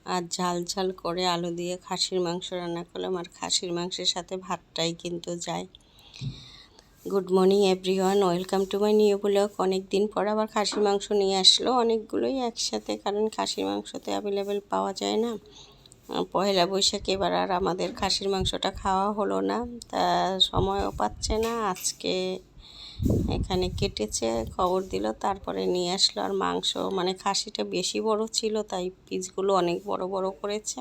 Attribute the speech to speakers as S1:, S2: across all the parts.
S1: আর ঝাল ঝাল করে আলু দিয়ে খাসির মাংস রান্না করলাম, আর খাসির মাংসের সাথে ভাতটাই কিন্তু যায়। Good morning everyone, welcome to my new blog. অনেক দিন পর আবার খাসির মাংস নিয়ে আসলো, অনেকগুলোই একসাথে, কারণ খাসির মাংস তো অ্যাভেলেবেল পাওয়া যায় না। পয়লা বৈশাখে এবার আর আমাদের খাসির মাংসটা খাওয়া হলো না, তা সময়ও পাচ্ছে না। আজকে এখানে কেটেছে, খবর দিল, তারপরে নিয়ে আসলো। আর মাংস মানে খাসিটা বেশি বড় ছিল, তাই পিসগুলো অনেক বড় বড় করেছে।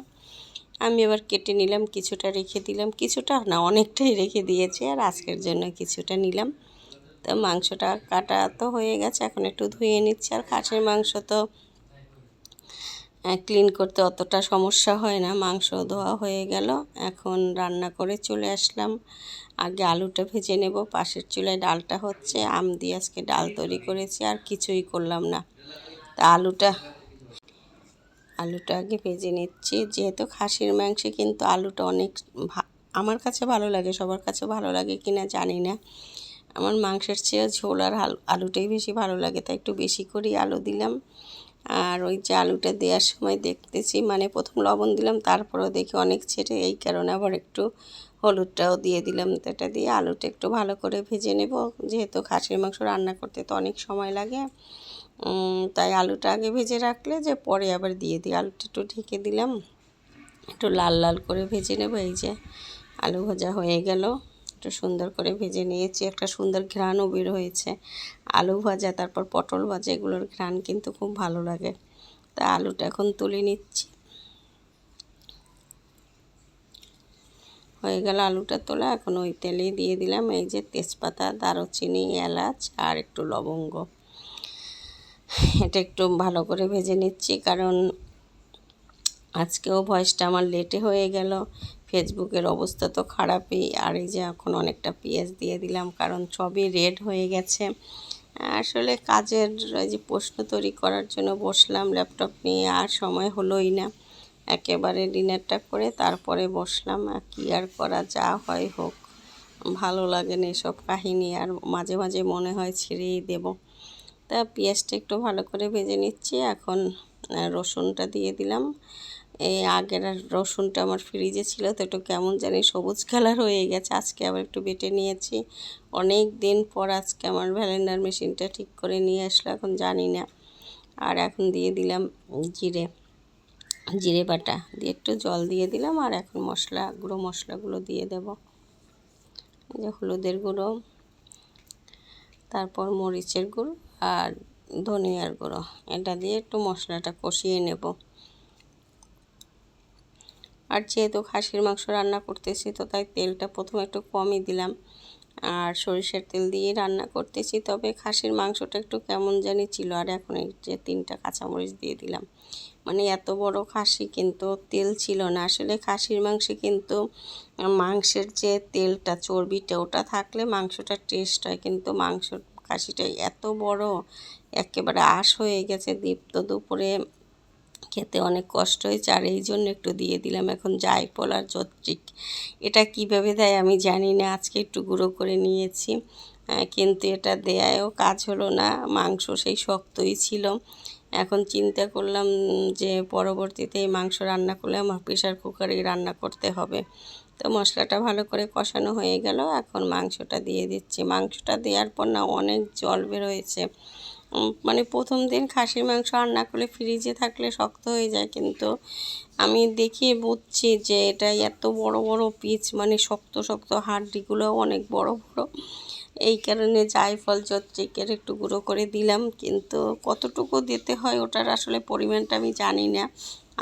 S1: আমি এবার কেটে নিলাম, কিছুটা রেখে দিলাম, কিছুটা না অনেকটাই রেখে দিয়েছি, আর আজকের জন্য কিছুটা নিলাম। তো মাংসটা কাটা তো হয়ে গেছে, এখন একটু ধুয়ে নিচ্ছি। আর খাসির মাংস তো ক্লিন করতে অতটা সমস্যা হয় না। মাংস ধোয়া হয়ে গেল, এখন রান্না করে চলে আসলাম। আগে আলুটা ভেজে নেব, পাশের চুলায় ডালটা হচ্ছে। আম দিয়ে আজকে ডাল তৈরি করেছি, আর কিছুই করলাম না। তা আলুটা আগে ভেজে নিচ্ছি। যেহেতু খাসির মাংসে কিন্তু আলুটা অনেক আমার কাছে ভালো লাগে, সবার কাছে ভালো লাগে কিনা জানি না। আমার মাংসের চেয়ে ঝোল আর আলুটাই বেশি ভালো লাগে, তাই একটু বেশি করেই আলু দিলাম। আর ওই যে আলুটা দেওয়ার সময় দেখতেছি, মানে প্রথম লবণ দিলাম, তারপরেও দেখি অনেক ছেড়ে, এই কারণে আবার একটু হলুদটাও দিয়ে দিলাম। এটা দিয়ে আলুটা একটু ভালো করে ভেজে নেব, যেহেতু খাসির মাংস রান্না করতে তো অনেক সময় লাগে। তাই আলুটা আগে ভেজে রাখলে যে পরে আবার দিয়ে দিই। আলুটা একটু ঢেকে দিলাম, একটু লাল লাল করে ভেজে নেব। এই যে আলু ভাজা হয়ে গেল, একটু সুন্দর করে ভেজে নিয়েছি, একটা সুন্দর ঘ্রাণও বের হয়েছে। আলু ভাজা তারপর পটল ভাজা, এগুলোর ঘ্রাণ কিন্তু খুব ভালো লাগে। তা আলুটা এখন তুলে নিচ্ছি। হয়ে গেল আলুটা তোলা, এখন ওই তেলে দিয়ে দিলাম এই যে তেজপাতা, দারুচিনি, এলাচ আর একটু লবঙ্গ। এটা একটু ভালো করে ভেজে নিচ্ছি, কারণ আজকেও ভয়েসটা আমার লেটে হয়ে গেল। ফেসবুকের অবস্থা তো খারাপই। আর এই যে এখন অনেকটা পেঁয়াজ দিয়ে দিলাম, কারণ সবই রেড হয়ে গেছে। আসলে কাজের এই যে প্রশ্ন তৈরি করার জন্য বসলাম ল্যাপটপ নিয়ে, আর সময় হলোই না। একেবারে ডিনারটা করে তারপরে বসলাম। আর কি আর করা, যা হয় হোক, ভালো লাগে না এসব কাহিনী, আর মাঝে মাঝে মনে হয় ছেড়েই দেব। তা পেঁয়াজটা একটু ভালো করে ভেজে নিচ্ছি। এখন রসুনটা দিয়ে দিলাম। এই আগের রসুনটা আমার ফ্রিজে ছিল, তো একটু কেমন জানি সবুজ কালার হয়ে গেছে, আজকে আবার একটু বেটে নিয়েছি। অনেক দিন পর আজকে আমার ব্লেন্ডার মেশিনটা ঠিক করে নিয়ে আসলো, এখন জানি না। আর এখন দিয়ে দিলাম জিরে বাটা দিয়ে একটু জল দিয়ে দিলাম। আর এখন গুঁড়ো মশলাগুলো দিয়ে দেব। যে হলুদের গুঁড়ো, তারপর মরিচের গুঁড়ো আর ধনিয়ার গুঁড়ো, এটা দিয়ে একটু মশলাটা কষিয়ে নেব। আর যেহেতু খাসির মাংস রান্না করতেছি, তো তাই তেলটা প্রথমে একটু কমই দিলাম, আর সরিষার তেল দিয়ে রান্না করতেছি। তবে খাসির মাংসটা একটু কেমন জানি ছিল। আর এখন এই যে 3টা কাঁচামরিচ দিয়ে দিলাম। মানে এত বড় খাসি কিন্তু তেল ছিল না। আসলে খাসির মাংসে কিন্তু মাংসের যে তেলটা, চর্বিটা, ওটা থাকলে মাংসটা টেস্ট হয়, কিন্তু খাসিটাই এত বড়, একেবারে আঁশ হয়ে গেছে। দীপ্ত দুপুরে খেতে অনেক কষ্ট হয়েছে, আর এই জন্য একটু দিয়ে দিলাম এখন জায়ফল আর জত্রিক। এটা কিভাবে দেয় আমি জানি না, আজকে একটু গুঁড়ো করে নিয়েছি। কিন্তু এটা দেয়ায়ও কাজ হলো না, মাংস সেই শক্তই ছিল। এখন চিন্তা করলাম যে পরবর্তীতে এই মাংস রান্না করলে আমার প্রেশার কুকারেই রান্না করতে হবে। তো মশলাটা ভালো করে কষানো হয়ে গেল, এখন মাংসটা দিয়ে দিচ্ছি। মাংসটা দেওয়ার পর না অনেক জল বের হয়েছে। মানে প্রথম দিন খাসির মাংস রান্না করলে ফ্রিজে থাকলে শক্ত হয়ে যায়, কিন্তু আমি দেখিয়ে বুঝছি যে এটা এত বড় বড় পিস, মানে শক্ত শক্ত, হাড্ডিগুলোও অনেক বড় বড়। এই কারণে জায়ফল জত্রিকের একটু গুঁড়ো করে দিলাম, কিন্তু কতটুকু দিতে হয় ওটার আসলে পরিমাণটা আমি জানি না।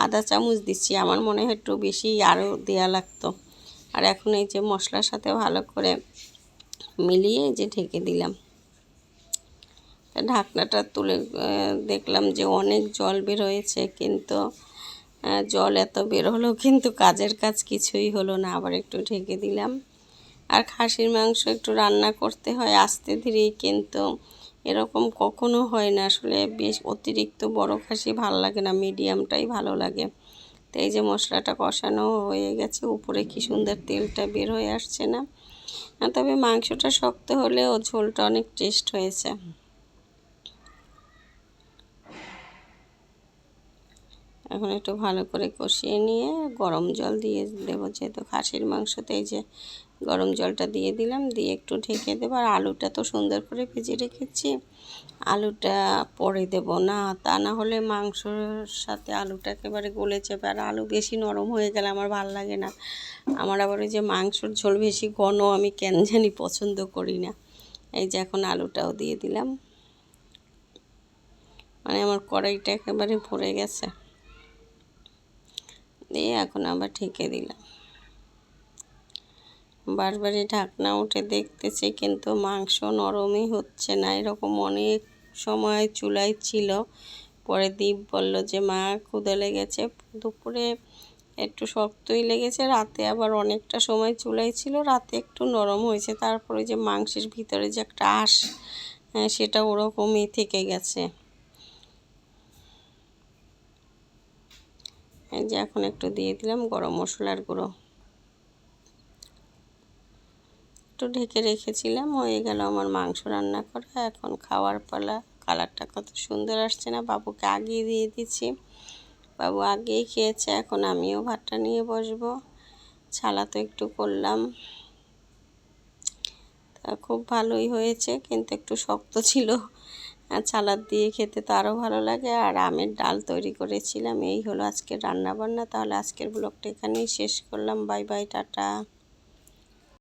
S1: আধা চামচ দিচ্ছি, আমার মনে হয় একটু বেশি আরও দেওয়া লাগতো। আর এখন এই যে মশলার সাথে ভালো করে মিলিয়ে যে ঢেকে দিলাম। ঢাকনাটা তুলে দেখলাম যে অনেক জল বের হয়েছে, কিন্তু জল এত বের হলেও কিন্তু কাজের কাজ কিছুই হলো না। আবার একটু ঢেকে দিলাম। আর খাসির মাংস একটু রান্না করতে হয় আস্তে ধীরেই, কিন্তু এরকম কখনো হয় না। আসলে বেশ অতিরিক্ত বড় খাসি ভালো লাগে না, মিডিয়ামটাই ভালো লাগে। তো এই যে মশলাটা কষানো হয়ে গেছে, উপরে কি সুন্দর তেলটা বের হয়ে আসছে না? তবে মাংসটা শক্ত হলেও ঝোলটা অনেক টেস্ট হয়েছে। এখন একটু ভালো করে কষিয়ে নিয়ে গরম জল দিয়ে দেবো, যেহেতু খাসির মাংসতে এই যে গরম জলটা দিয়ে দিলাম, দিয়ে একটু ঢেকে দেবো। আর আলুটা তো সুন্দর করে ভেজে রেখেছি, আলুটা পরে দেব না, তা না হলে মাংসর সাথে আলুটা একেবারে গলে যাবে। আর আলু বেশি নরম হয়ে গেলে আমার ভালো লাগে না। আমার আবার ওই যে মাংসর ঝোল বেশি ঘন আমি কেন জানি পছন্দ করি না। এই যে এখন আলুটাও দিয়ে দিলাম, মানে আমার কড়াইটা একেবারে ভরে গেছে। দিয়ে এখন আবার ঢেকে দিলাম। বারবারই ঢাকনা উঠে দেখতেছি, কিন্তু মাংস নরমই হচ্ছে না। এরকম অনেক সময় চুলায় ছিল। পরে দীপ বলল যে মা ক্ষুধা লেগেছে। দুপুরে একটু শক্তই লেগেছে, রাতে আবার অনেকটা সময় চুলায় ছিল, রাতে একটু নরম হয়েছে। তারপরে যে মাংসের ভিতরে যে একটা আঁশ, সেটা ওরকমই থেকে গেছে। এই যে এখন একটু দিয়ে দিলাম গরম মশলার গুঁড়ো, একটু ঢেকে রেখেছিলাম। হয়ে গেল আমার মাংস রান্না করা, এখন খাওয়ার পালা। কালারটা কত সুন্দর আসছে না, বাবুকে আগিয়ে দিয়ে দিচ্ছি, বাবু আগেই খেয়েছে। এখন আমিও ভাতটা নিয়ে বসবো। ছালা তো একটু করলাম, তা খুব ভালোই হয়েছে, কিন্তু একটু শক্ত ছিল। আর সালাদ দিয়ে খেতে তো আরও ভালো লাগে। আর আমের ডাল তৈরি করেছিলাম। এই হলো আজকের রান্না বান্না। তাহলে আজকের ব্লগটা এখানেই শেষ করলাম। Bye bye, tata.